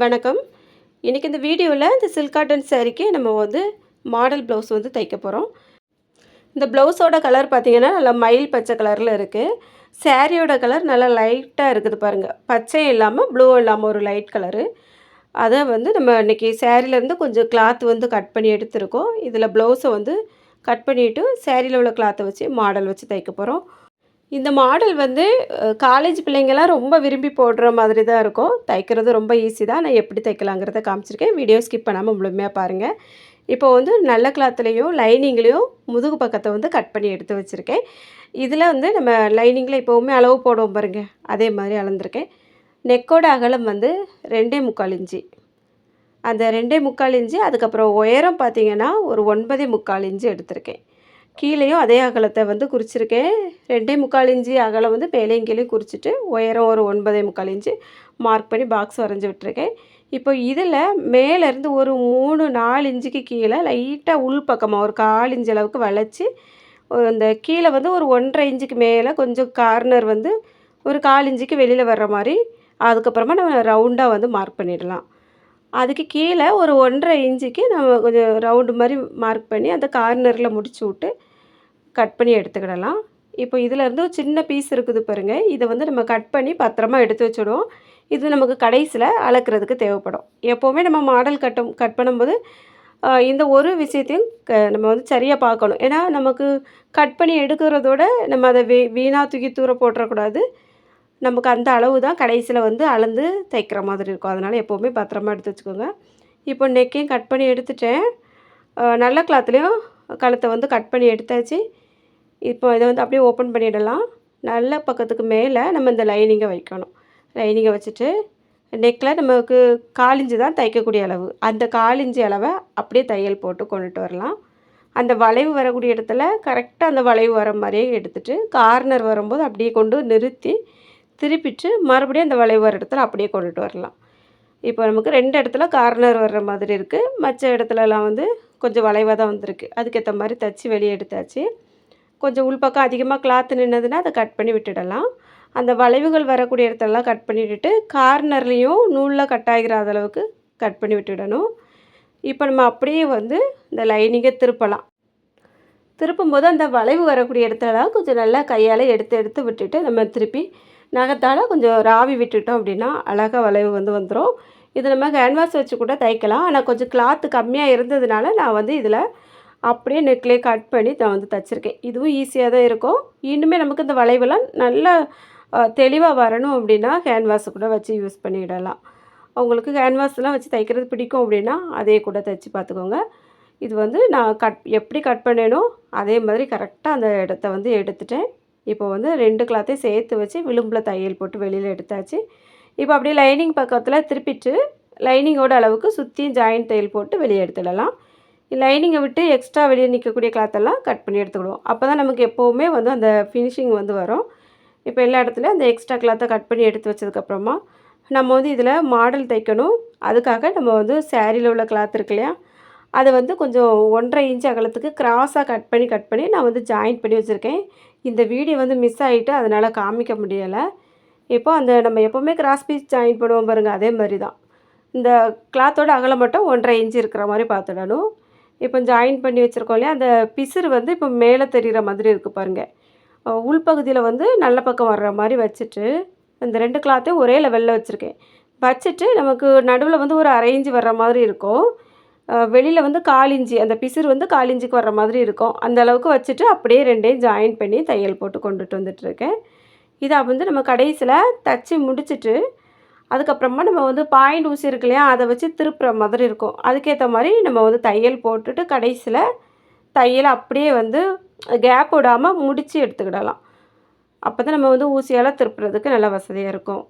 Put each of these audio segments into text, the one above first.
வணக்கம். இன்றைக்கி இந்த வீடியோவில் இந்த சில்க் காட்டன் சாரீக்கு நம்ம மாடல் ப்ளவுஸ் தைக்க போகிறோம். இந்த ப்ளவுஸோட கலர் பார்த்திங்கன்னா நல்லா மயில் பச்சை கலரில் இருக்குது. சாரியோட கலர் நல்லா லைட்டாக இருக்குது பாருங்கள். பச்சையும் இல்லாமல் ப்ளூவும் இல்லாமல் ஒரு லைட் கலரு. அதை நம்ம இன்றைக்கி சாரியிலேருந்து கொஞ்சம் கிளாத் கட் பண்ணி எடுத்துருக்கோம். இதில் ப்ளவுஸை கட் பண்ணிவிட்டு சாரியில் உள்ள கிளாத்தை வச்சு மாடல் வச்சு தைக்க போகிறோம். இந்த மாடல் காலேஜ் பிள்ளைங்கலாம் ரொம்ப விரும்பி போடுற மாதிரி தான் இருக்கும். தைக்கிறது ரொம்ப ஈஸி தான். நான் எப்படி தைக்கலாங்கிறத காமிச்சிருக்கேன். வீடியோ ஸ்கிப் பண்ணாமல் முழுமையாக பாருங்கள். இப்போ நல்ல கிளாத்லேயும் லைனிங்லேயும் முதுகு பக்கத்தை கட் பண்ணி எடுத்து வச்சுருக்கேன். இதில் நம்ம லைனிங்கில் எப்போவுமே அளவு போடுவோம் பாருங்கள், அதே மாதிரி அளந்துருக்கேன். நெக்கோட அகலம் 2.25 இன்ச்சு. அந்த 2.25 இன்ச்சு. அதுக்கப்புறம் உயரம் பார்த்திங்கன்னா ஒரு 9.25 இன்ச்சு எடுத்திருக்கேன். கீழேயும் அதே அகலத்தை குறிச்சிருக்கேன். 2.25 இன்ச்சு அகலம் மேலேயும் கீழேயும் குறிச்சிட்டு உயரம் ஒரு 9.25 இன்ச்சு மார்க் பண்ணி பாக்ஸ் வரைஞ்சி விட்டுருக்கேன். இப்போ இதில் மேலேருந்து ஒரு 3-4 இன்ச்சுக்கு கீழே லைட்டாக உள் பக்கமாக ஒரு 1/4 இன்ச்சு அளவுக்கு வளைச்சி இந்த கீழே ஒரு 1.5 இன்ச்சுக்கு மேலே கொஞ்சம் கார்னர் ஒரு 1/4 இன்ச்சுக்கு வெளியில் வர்ற மாதிரி அதுக்கப்புறமா நம்ம ரவுண்டாக மார்க் பண்ணிடலாம். அதுக்கு கீழே ஒரு 1.5 இன்ச்சுக்கு நம்ம கொஞ்சம் ரவுண்டு மாதிரி மார்க் பண்ணி அந்த கார்னரில் முடிச்சு விட்டு கட் பண்ணி எடுத்துக்கிடலாம். இப்போ இதிலேருந்து ஒரு சின்ன பீஸ் இருக்குது பாருங்கள். இதை நம்ம கட் பண்ணி பத்திரமா எடுத்து வச்சுடுவோம். இது நமக்கு கடைசியில் அளக்கிறதுக்கு தேவைப்படும். எப்போவுமே நம்ம மாடல் கட் பண்ணும்போது இந்த ஒரு விஷயத்தையும் நம்ம சரியாக பார்க்கணும். ஏன்னா நமக்கு கட் பண்ணி எடுக்கிறதோட நம்ம அதை வீணாக தூக்கி தூர போட்டுறக்கூடாது. நமக்கு அந்த அளவு தான் கடைசியில் அளந்து தைக்கிற மாதிரி இருக்கும். அதனால் எப்போவுமே பத்திரமா எடுத்து வச்சுக்கோங்க. இப்போ நெக்கையும் கட் பண்ணி எடுத்துட்டேன். நல்ல கிளாத்லேயும் கழுத்தை கட் பண்ணி எடுத்தாச்சு. இப்போ இதை அப்படியே ஓப்பன் பண்ணிடலாம். நல்ல பக்கத்துக்கு மேலே நம்ம இந்த லைனிங்கை வைக்கணும். லைனிங்கை வச்சுட்டு நெக்கில் நமக்கு 1/4 இன்ச்சு தான் தைக்கக்கூடிய அளவு. அந்த 1/4 இன்ச்சு அளவை அப்படியே தையல் போட்டு கொண்டுட்டு வரலாம். அந்த வளைவு வரக்கூடிய இடத்துல கரெக்டாக அந்த வளைவு வர மாதிரியே எடுத்துகிட்டு கார்னர் வரும்போது அப்படியே கொண்டு நிறுத்தி திருப்பிட்டு மறுபடியும் அந்த வளைவு வர இடத்துல அப்படியே கொண்டுட்டு வரலாம். இப்போ நமக்கு 2 இடத்துல கார்னர் வர்ற மாதிரி இருக்குது. மற்ற இடத்துலலாம் கொஞ்சம் வளைவாக தான் வந்திருக்கு. அதுக்கேற்ற மாதிரி தைச்சி வெளியே எடுத்தாச்சு. கொஞ்சம் உள்பக்கம் அதிகமாக கிளாத் நின்னதுன்னா அதை கட் பண்ணி விட்டுடலாம். அந்த வளைவுகள் வரக்கூடிய இடத்துலலாம் கட் பண்ணி விட்டுட்டு கார்னர்லேயும் நூலில் கட் ஆகிற அளவுக்கு கட் பண்ணி விட்டுடணும். இப்போ நம்ம அப்படியே இந்த லைனிங்கை திருப்பலாம். திருப்பும்போது அந்த வளைவு வரக்கூடிய இடத்துலலாம் கொஞ்சம் நல்லா கையால் எடுத்து எடுத்து விட்டுட்டு நம்ம திருப்பி நகத்தால் கொஞ்சம் ராவி விட்டுட்டோம் அப்படின்னா அழகாக வளைவு வந்துடும். இது நம்ம கேன்வாஸ் வச்சு கூட தைக்கலாம். ஆனால் கொஞ்சம் கிளாத்து கம்மியாக இருந்ததுனால நான் இதில் அப்படியே நெக்லேயே கட் பண்ணி நான் தைச்சிருக்கேன். இதுவும் ஈஸியாக தான் இருக்கும். இன்னுமே நமக்கு இந்த வளைவெல்லாம் நல்லா தெளிவாக வரணும் அப்படின்னா கேன்வாஸை கூட வச்சு யூஸ் பண்ணிடலாம். உங்களுக்கு கேன்வாஸ்லாம் வச்சு தைக்கிறது பிடிக்கும் அப்படின்னா அதே கூட தைச்சி பார்த்துக்கோங்க. இது நான் எப்படி கட் பண்ணேனோ அதே மாதிரி கரெக்டாக அந்த இடத்த எடுத்துட்டேன். இப்போ 2 கிளாத்தையும் சேர்த்து வச்சு விளிம்பில் தையல் போட்டு வெளியில் எடுத்தாச்சு. இப்போ அப்படியே லைனிங் பக்கத்தில் திருப்பிட்டு லைனிங்கோட அளவுக்கு சுற்றியும் ஜாயிண்ட் தையல் போட்டு வெளியே எடுத்துடலாம். லைனிங்கை விட்டு எக்ஸ்ட்ரா வெளியே நிற்கக்கூடிய கிளாத்தெல்லாம் கட் பண்ணி எடுத்துக்கிடுவோம். அப்போ தான் நமக்கு எப்போவுமே அந்த ஃபினிஷிங் வரும். இப்போ எல்லா இடத்துலையும் அந்த எக்ஸ்ட்ரா கிளாத்தை கட் பண்ணி எடுத்து வச்சதுக்கப்புறமா நம்ம இதில் மாடல் தைக்கணும். அதுக்காக நம்ம சாரியில் உள்ள கிளாத் இருக்கு இல்லையா, அதை கொஞ்சம் 1.5 இன்ச் அகலத்துக்கு கிராஸாக கட் பண்ணி நான் ஜாயிண்ட் பண்ணி வச்சுருக்கேன். இந்த வீடியோ மிஸ் ஆகிட்டு அதனால் காமிக்க முடியலை. இப்போ நம்ம எப்போவுமே கிராஸ் பீஸ் ஜாயின் பண்ணுவோம் பாருங்கள், அதே மாதிரி தான் இந்த கிளாத்தோட அகலம் மட்டும் 1.5 இன்ச்சு இருக்கிற மாதிரி பார்த்துடணும். இப்போ ஜாயின் பண்ணி வச்சுருக்கோம் இல்லையா, அந்த பிசுறு இப்போ மேலே தெரிகிற மாதிரி இருக்குது பாருங்கள். உள்பகுதியில் நல்ல பக்கம் வர்ற மாதிரி வச்சுட்டு இந்த 2 கிளாத்தையும் ஒரே லெவலில் வச்சுருக்கேன். வச்சுட்டு நமக்கு நடுவில் ஒரு 1/2 இன்ச்சு வர்ற மாதிரி இருக்கும். வெளியில் 1/4 இன்ச்சு அந்த பிசுறு 1/4 இன்ச்சுக்கு வர்ற மாதிரி இருக்கும். அந்த அளவுக்கு வச்சுட்டு அப்படியே 2யும் ஜாயின் பண்ணி தையல் போட்டு கொண்டுட்டு வந்துட்டுருக்கேன். இதை நம்ம கடைசியில் தைச்சி முடிச்சுட்டு அதுக்கப்புறமா நம்ம பாயிண்ட் ஊசி இருக்கு இல்லையா, அதை வச்சு திருப்புற மாதிரி இருக்கும். அதுக்கேற்ற மாதிரி நம்ம தையல் போட்டுட்டு கடைசியில் தையலை அப்படியே கேப் விடாமல் முடித்து எடுத்துக்கிடலாம். அப்போ தான் நம்ம ஊசியால் திருப்புறதுக்கு நல்லா வசதியாக இருக்கும்.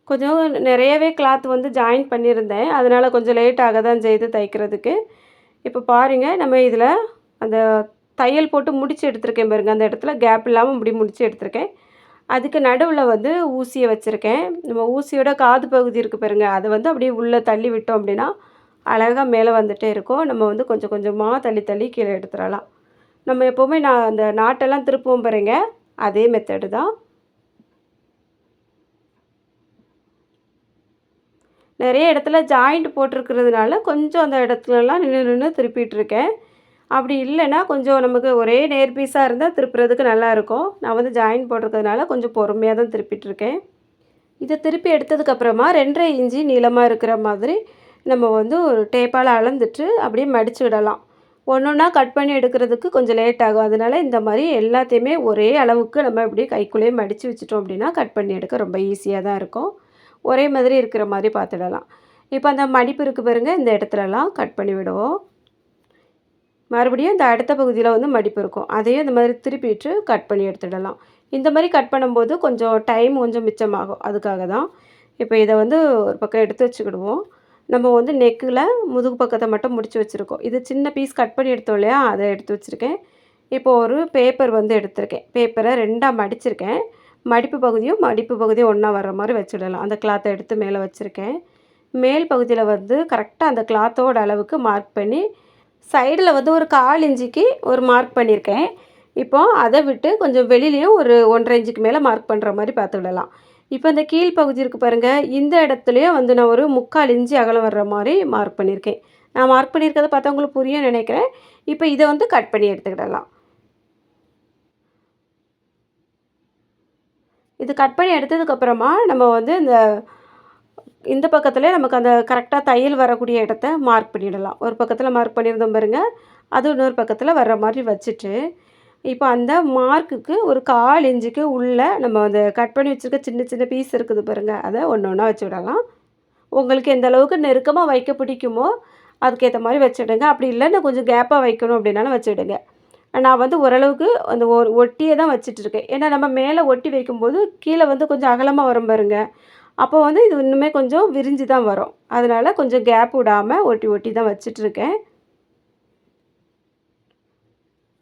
கொஞ்சம் நிறையவே கிளாத் ஜாயின் பண்ணியிருந்தேன். அதனால் கொஞ்சம் லேட் ஆக தான் செய்து தைக்கிறதுக்கு. இப்போ பாருங்கள், நம்ம இதில் அந்த தையல் போட்டு முடித்து எடுத்திருக்கேன் பாருங்கள். அந்த இடத்துல கேப் இல்லாமல் முடித்து எடுத்திருக்கேன். அதுக்கு நடுவில் ஊசியை வச்சுருக்கேன். நம்ம ஊசியோட காது பகுதி இருக்குது பாருங்கள், அதை அப்படியே உள்ளே தள்ளி விட்டோம் அப்படின்னா அழகாக மேலே வந்துகிட்டே இருக்கும். நம்ம கொஞ்சம் கொஞ்சமாக தள்ளி தள்ளி கீழே எடுத்துடலாம். நம்ம எப்போவுமே அந்த நாட்டெல்லாம் திருப்புவோம் பாருங்க, அதே மெத்தடு தான். நிறைய இடத்துல ஜாயிண்ட் போட்டிருக்கிறதுனால கொஞ்சம் அந்த இடத்துலலாம் நின்று நின்று திருப்பிட்டுருக்கேன். அப்படி இல்லைன்னா கொஞ்சம் நமக்கு ஒரே நேர் பீஸாக இருந்தால் திருப்புறதுக்கு நல்லாயிருக்கும். நான் வந்து ஜாயின் போட்டிருக்கிறதுனால கொஞ்சம் பொறுமையாக தான் திருப்பிட்டுருக்கேன். இதை திருப்பி எடுத்ததுக்கப்புறமா 2 1/2 இன்ச்சு நீளமாக இருக்கிற மாதிரி நம்ம வந்து ஒரு டேப்பால் அளந்துட்டு அப்படியே மடித்து விடலாம். ஒன்றா கட் பண்ணி எடுக்கிறதுக்கு கொஞ்சம் லேட் ஆகும். அதனால் இந்த மாதிரி எல்லாத்தையுமே ஒரே அளவுக்கு நம்ம இப்படியே கைக்குள்ளேயே மடித்து வச்சுட்டோம் அப்படின்னா கட் பண்ணி எடுக்க ரொம்ப ஈஸியாக தான் இருக்கும். ஒரே மாதிரி இருக்கிற மாதிரி பார்த்துடலாம். இப்போ அந்த மடிப்பு இருக்குது பாருங்கள், இந்த இடத்துலலாம் கட் பண்ணி விடுவோம். மறுபடியும் இந்த அடுத்த பகுதியில் வந்து மடிப்பு இருக்கும். அதையும் இந்த மாதிரி திருப்பிட்டு கட் பண்ணி எடுத்துடலாம். இந்த மாதிரி கட் பண்ணும்போது கொஞ்சம் மிச்சமாகும். அதுக்காக தான். இப்போ இதை வந்து ஒரு பக்கம் எடுத்து வச்சுக்கிடுவோம். நம்ம வந்து நெக்கில் முதுகு பக்கத்தை மட்டும் முடிச்சு வச்சுருக்கோம். இது சின்ன பீஸ் கட் பண்ணி எடுத்தோம் இல்லையா, அதை எடுத்து வச்சுருக்கேன். இப்போ ஒரு பேப்பர் வந்து எடுத்திருக்கேன். பேப்பரை 2ஆக மடிச்சிருக்கேன். மடிப்பு பகுதியும் ஒன்றா வர்ற மாதிரி வச்சுடலாம். அந்த கிளாத்தை எடுத்து மேலே வச்சுருக்கேன். மேல் பகுதியில் வந்து கரெக்டாக அந்த கிளாத்தோட அளவுக்கு மார்க் பண்ணி சைடில் வந்து ஒரு 1/4 இன்ச்சுக்கு ஒரு மார்க் பண்ணியிருக்கேன். இப்போ அதை விட்டு கொஞ்சம் வெளியிலையும் ஒரு 1 1/2 இன்ச்சுக்கு மேலே மார்க் பண்ணுற மாதிரி பார்த்துக்கிடலாம். இப்போ இந்த கீழ் பகுதி இருக்குது பாருங்கள், இந்த இடத்துலையும் வந்து நான் ஒரு 3/4 இன்ச்சு அகலம் வர்ற மாதிரி மார்க் பண்ணியிருக்கேன். நான் மார்க் பண்ணியிருக்கிறத பார்த்தா உங்களுக்கு புரியும்னு நினைக்கிறேன். இப்போ இதை வந்து கட் பண்ணி எடுத்துக்கிடலாம். இது கட் பண்ணி எடுத்ததுக்கப்புறமா நம்ம வந்து இந்த பக்கத்துலேயே நமக்கு அந்த கரெக்டாக தையல் வரக்கூடிய இடத்த மார்க் பண்ணிடலாம். ஒரு பக்கத்தில் மார்க் பண்ணியிருந்தோம் பாருங்கள், அது இன்னொரு பக்கத்தில் வர்ற மாதிரி வச்சுட்டு, இப்போ அந்த மார்க்குக்கு ஒரு 1/4 இன்ச்சுக்கு உள்ளே நம்ம அந்த கட் பண்ணி வச்சுருக்க சின்ன சின்ன பீஸ் இருக்குது பாருங்கள், அதை ஒன்று ஒன்றா வச்சு விடலாம். உங்களுக்கு எந்த அளவுக்கு நெருக்கமாக வைக்க பிடிக்குமோ அதுக்கேற்ற மாதிரி வச்சுடுங்க. அப்படி இல்லைன்னா கொஞ்சம் கேப்பாக வைக்கணும் அப்படின்னாலும் வச்சுடுங்க. நான் வந்து ஓரளவுக்கு அந்த ஒட்டியே தான் வச்சிட்ருக்கேன். ஏன்னா நம்ம மேலே ஒட்டி வைக்கும்போது கீழே வந்து கொஞ்சம் அகலமாக வரும் பாருங்க. அப்போ வந்து இது இன்னுமே கொஞ்சம் விரிஞ்சு தான் வரும். அதனால் கொஞ்சம் கேப் விடாமல் ஒட்டி ஒட்டி தான் வச்சிட்ருக்கேன்.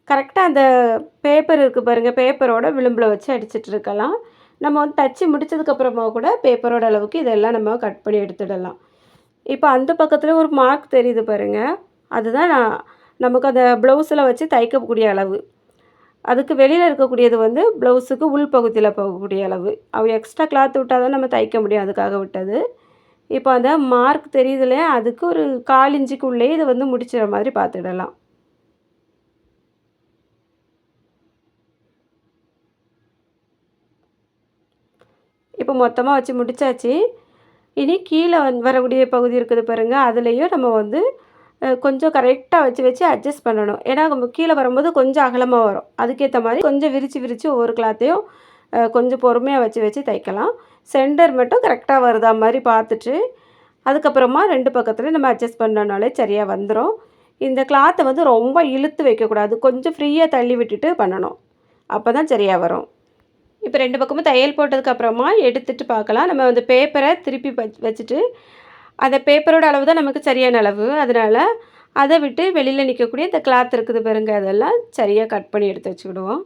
கரெக்டாக அந்த பேப்பர் இருக்குது பாருங்கள், பேப்பரோட விளிம்பில் வச்சு அடிச்சிட்ருக்கலாம். நம்ம வந்து தச்சு முடித்ததுக்கப்புறமா கூட பேப்பரோட அளவுக்கு இதெல்லாம் நம்ம கட் பண்ணி எடுத்துடலாம். இப்போ அந்த பக்கத்தில் ஒரு மார்க் தெரியுது பாருங்கள், அதுதான் நமக்கு அந்த ப்ளவுஸில் வச்சு தைக்கக்கூடிய அளவு. அதுக்கு வெளியில் இருக்கக்கூடியது வந்து ப்ளவுஸுக்கு உள் பகுதியில் போகக்கூடிய அளவு. எக்ஸ்ட்ரா கிளாத் விட்டால் தான் நம்ம தைக்க முடியும், அதுக்காக விட்டது. இப்போ அந்த மார்க் தெரியுது இல்லையா, அதுக்கு ஒரு 1/4 இன்ச்சுக்குள்ளேயே இதை வந்து முடிச்சிட மாதிரி பார்த்துடலாம். இப்போ மொத்தமாக வச்சு முடித்தாச்சு. இனி கீழே வரக்கூடிய பகுதி இருக்குது பாருங்கள், அதுலேயும் நம்ம வந்து கொஞ்சம் கரெக்டாக வச்சு வச்சு அட்ஜஸ்ட் பண்ணணும். ஏன்னா நம்ம கீழே வரும்போது கொஞ்சம் அகலமாக வரும். அதுக்கேற்ற மாதிரி கொஞ்சம் விரித்து ஒவ்வொரு கிளாத்தையும் கொஞ்சம் பொறுமையாக வச்சு வச்சு தைக்கலாம். சென்டர் மட்டும் கரெக்டாக வருதா மாதிரி பார்த்துட்டு, அதுக்கப்புறமா 2 பக்கத்துலையும் நம்ம அட்ஜஸ்ட் பண்ணனாலே சரியாக வந்துடும். இந்த கிளாத்தை வந்து ரொம்ப இழுத்து வைக்கக்கூடாது. கொஞ்சம் ஃப்ரீயாக தள்ளி விட்டுட்டு பண்ணணும். அப்போ தான் சரியாக வரும். இப்போ 2 பக்கமும் தையல் போட்டதுக்கப்புறமா எடுத்துகிட்டு பார்க்கலாம். நம்ம அந்த பேப்பரை திருப்பி வச்சுட்டு, அந்த பேப்பரோட அளவு தான் நமக்கு சரியான அளவு. அதனால் அதை விட்டு வெளியில் நிற்கக்கூடிய இந்த கிளாத் இருக்குது பாருங்க, அதெல்லாம் சரியாக கட் பண்ணி எடுத்து வச்சுக்கிடுவோம்.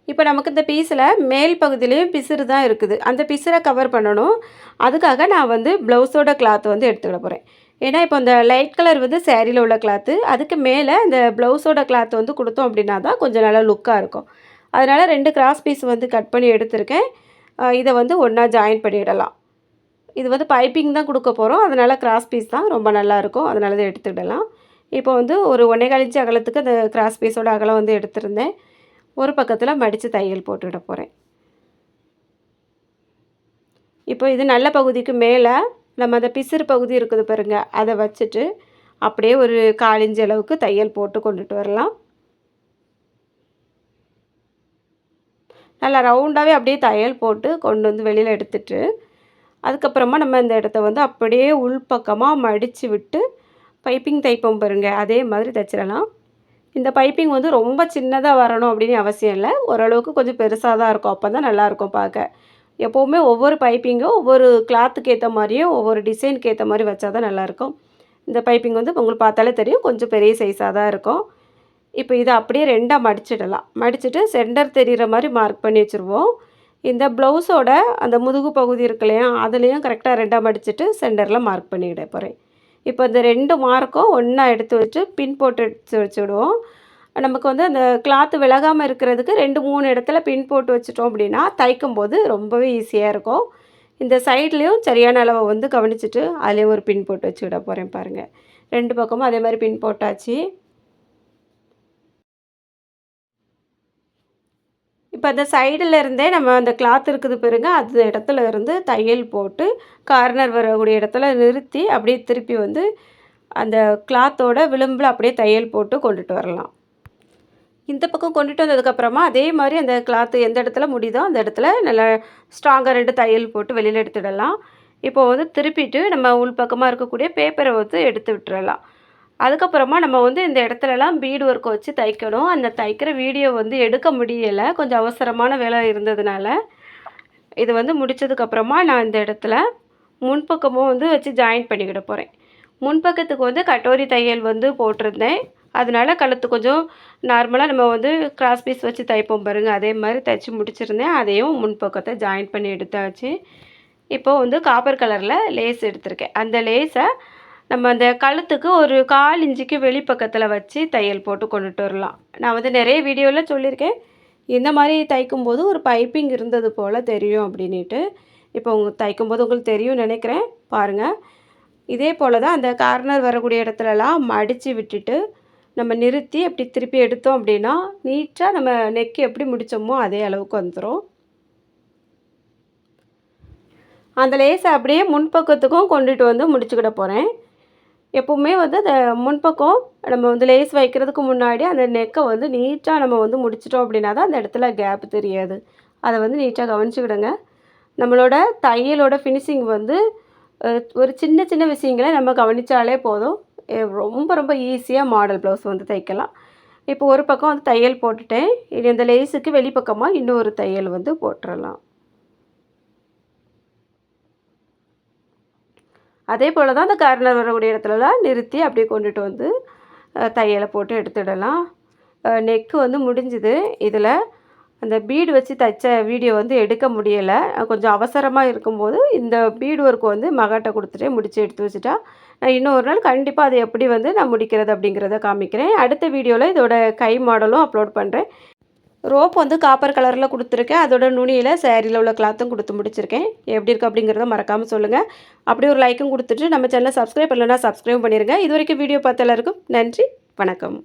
இப்போ நமக்கு இந்த பீஸில் மேல் பகுதியிலையும் பிசுறு தான் இருக்குது. அந்த பிசுரை கவர் பண்ணணும். அதுக்காக நான் வந்து ப்ளவுஸோட கிளாத் வந்து எடுத்துக்கிட போகிறேன். ஏன்னா இப்போ இந்த லைட் கலர் வந்து சேரீயில் உள்ள கிளாத்து, அதுக்கு மேலே இந்த ப்ளவுஸோட கிளாத் வந்து கொடுத்தோம் அப்படின்னா தான் கொஞ்சம் நல்லா லுக்காக இருக்கும். அதனால் 2 கிராஸ் பீஸ் வந்து கட் பண்ணி எடுத்திருக்கேன். இதை வந்து ஒன்றா ஜாயின் பண்ணிடலாம். இது வந்து பைப்பிங் தான் கொடுக்க போகிறோம். அதனால் கிராஸ் பீஸ் தான் ரொம்ப நல்லாயிருக்கும். அதனால தான் எடுத்துக்கிடலாம். இப்போ வந்து ஒரு 1 1/4 இன்ச்சு அகலத்துக்கு அந்த கிராஸ் பீஸோட அகலம் வந்து எடுத்திருந்தேன். ஒரு பக்கத்தில் மடித்து தையல் போட்டுவிட போகிறேன். இப்போ இது நல்ல பகுதிக்கு மேலே நம்ம அந்த பிசிறு பகுதி இருக்குது பாருங்க, அதை வச்சுட்டு அப்படியே ஒரு 1/4 இன்ச்சு அளவுக்கு தையல் போட்டு கொண்டுட்டு வரலாம். நல்லா ரவுண்டாகவே அப்படியே தையல் போட்டு கொண்டு வந்து வெளியில் எடுத்துட்டு, அதுக்கப்புறமா நம்ம இந்த இடத்த வந்து அப்படியே உள்பக்கமாக மடித்து விட்டு பைப்பிங் தைப்போம் பாருங்க, அதே மாதிரி தைச்சிடலாம். இந்த பைப்பிங் வந்து ரொம்ப சின்னதாக வரணும் அப்படின்னு அவசியம் இல்லை. ஓரளவுக்கு கொஞ்சம் பெருசாக தான் இருக்கும். அப்போ தான் நல்லாயிருக்கும் பார்க்க. எப்போவுமே ஒவ்வொரு பைப்பிங்கும் ஒவ்வொரு கிளாத்துக்கு ஏற்ற மாதிரியும் ஒவ்வொரு டிசைனுக்கு ஏற்ற மாதிரி வச்சா தான் நல்லாயிருக்கும். இந்த பைப்பிங் வந்து உங்களுக்கு பார்த்தாலே தெரியும், கொஞ்சம் பெரிய சைஸாக தான் இருக்கும். இப்போ இதை அப்படியே 2ஆக மடிச்சிடலாம். மடிச்சுட்டு சென்டர் தெரிகிற மாதிரி மார்க் பண்ணி வச்சுருவோம். இந்த ப்ளவுஸோட அந்த முதுகு பகுதி இருக்கு இல்லையா, அதுலேயும் கரெக்டாக 2ஆக மடிச்சுட்டு சென்டரில் மார்க் பண்ணிவிட போகிறேன். இப்போ இந்த 2 மார்க்கும் ஒன்றா எடுத்து வச்சு பின் போட்டு எடுத்து வச்சுடுவோம். நமக்கு வந்து அந்த கிளாத்து விலகாமல் இருக்கிறதுக்கு 2 3 இடத்துல பின் போட்டு வச்சுட்டோம் அப்படின்னா தைக்கும்போது ரொம்பவே ஈஸியாக இருக்கும். இந்த சைட்லேயும் சரியான அளவை வந்து கவனிச்சுட்டு அதுலேயும் ஒரு பின் போட்டு வச்சுக்கிட போகிறேன் பாருங்கள். 2 பக்கமும் அதே மாதிரி பின் போட்டாச்சு. இப்போ அந்த சைடில் இருந்தே நம்ம அந்த கிளாத் இருக்குது பாருங்க, அந்த இடத்துல இருந்து தையல் போட்டு கார்னர் வரக்கூடிய இடத்துல நிறுத்தி அப்படியே திருப்பி வந்து அந்த கிளாத்தோட விளிம்பில் அப்படியே தையல் போட்டு கொண்டுட்டு வரலாம். இந்த பக்கம் கொண்டுட்டு வந்ததுக்கப்புறமா அதே மாதிரி அந்த கிளாத்து எந்த இடத்துல முடியுதோ அந்த இடத்துல நல்லா ஸ்ட்ராங்காக 2 தையல் போட்டு வெளியில் எடுத்துடலாம். இப்போ வந்து திருப்பிட்டு நம்ம உள் பக்கமாக இருக்கக்கூடிய பேப்பரை வந்து எடுத்து விட்டுறலாம். அதுக்கப்புறமா நம்ம வந்து இந்த இடத்துலலாம் பீடு ஒர்க் வச்சு தைக்கணும். அந்த தைக்கிற வீடியோ வந்து எடுக்க முடியலை, கொஞ்சம் அவசரமான வேலை இருந்ததுனால. இது வந்து முடித்ததுக்கப்புறமா நான் இந்த இடத்துல முன்பக்கமும் வந்து வச்சு ஜாயின் பண்ணிக்கிட போகிறேன். முன்பக்கத்துக்கு வந்து கட்டோரி தையல் வந்து போட்டிருந்தேன். அதனால கழுத்து கொஞ்சம் நார்மலாக நம்ம வந்து கிராஸ் பீஸ் வச்சு தைப்போம் பாருங்கள், அதே மாதிரி தைச்சி முடிச்சிருந்தேன். அதையும் முன்பக்கத்தை ஜாயின் பண்ணி எடுத்தாச்சு. இப்போது வந்து காப்பர் கலரில் லேஸ் எடுத்திருக்கேன். அந்த லேஸை நம்ம அந்த கழுத்துக்கு ஒரு 1/4 இன்ச்சுக்கு வெளிப்பக்கத்தில் வச்சு தையல் போட்டு கொண்டுட்டு வரலாம். நான் வந்து நிறைய வீடியோவில் சொல்லியிருக்கேன், இந்த மாதிரி தைக்கும்போது ஒரு பைப்பிங் இருந்தது போல் தெரியும் அப்படின்ட்டு. இப்போ தைக்கும்போது உங்களுக்கு தெரியும்னு நினைக்கிறேன். பாருங்கள், இதே போல் தான் அந்த கார்னர் வரக்கூடிய இடத்துலலாம் மடித்து விட்டுட்டு நம்ம நிறுத்தி அப்படி திருப்பி எடுத்தோம் அப்படின்னா நீட்டாக நம்ம நெக் எப்படி முடித்தோமோ அதே அளவுக்கு வந்துடும். அந்த லேஸை அப்படியே முன்பக்கத்துக்கும் கொண்டுட்டு வந்து முடிச்சுக்கிட போகிறேன். எப்போவுமே வந்து அந்த முன்பக்கம் நம்ம வந்து லேஸ் வைக்கிறதுக்கு முன்னாடி அந்த நெக்கை வந்து நீட்டாக நம்ம வந்து முடிச்சிட்டோம் அப்படின்னா தான் அந்த இடத்துல கேப் தெரியாது. அதை வந்து நீட்டாக கவனிச்சுக்கிடுங்க. நம்மளோட தையலோட ஃபினிஷிங் வந்து ஒரு சின்ன சின்ன விஷயங்களை நம்ம கவனித்தாலே போதும். ரொம்ப ரொம்ப ஈஸியாக மாடல் ப்ளவுஸ் வந்து தைக்கலாம். இப்போ ஒரு பக்கம் வந்து தையல் போட்டுட்டேன். இது இந்த லேஸுக்கு வெளிப்பக்கமாக இன்னொரு தையல் வந்து போட்டுடலாம். அதே போல் தான் அந்த கார்னர் வரக்கூடிய இடத்துலலாம் நிறுத்தி அப்படியே கொண்டுட்டு வந்து தையலை போட்டு எடுத்துடலாம். நெக்கு வந்து முடிஞ்சுது. இதில் அந்த பீடு வச்சு தைச்ச வீடியோ வந்து எடுக்க முடியலை, கொஞ்சம் அவசரமாக இருக்கும்போது இந்த பீடு ஒர்க் வந்து மகாட்ட கொடுத்துட்டே முடித்து எடுத்து வச்சுட்டா, நான் இன்னொரு நாள் கண்டிப்பாக அதை எப்படி வந்து நான் முடிக்கிறது அப்படிங்கிறத காமிக்கிறேன். அடுத்த வீடியோவில் இதோட கை மாடலும் அப்லோட் பண்ணுறேன். ரோப் வந்து காப்பர் கலரில் கொடுத்துருக்கேன். அதோட நுனியில் சேரீயில் உள்ள கிளாத்தும் கொடுத்து முடிச்சிருக்கேன். எப்படி இருக்குது அப்படிங்கிறத மறக்காமல் சொல்லுங்கள். அப்படியே ஒரு லைக்கும் கொடுத்துட்டு நம்ம சேனலை சப்ஸ்கிரைப் பண்ணலைன்னா சப்ஸ்கிரைப் பண்ணிடுங்க. இது வரைக்கும் வீடியோ பார்த்த எல்லாருக்கும் நன்றி, வணக்கம்.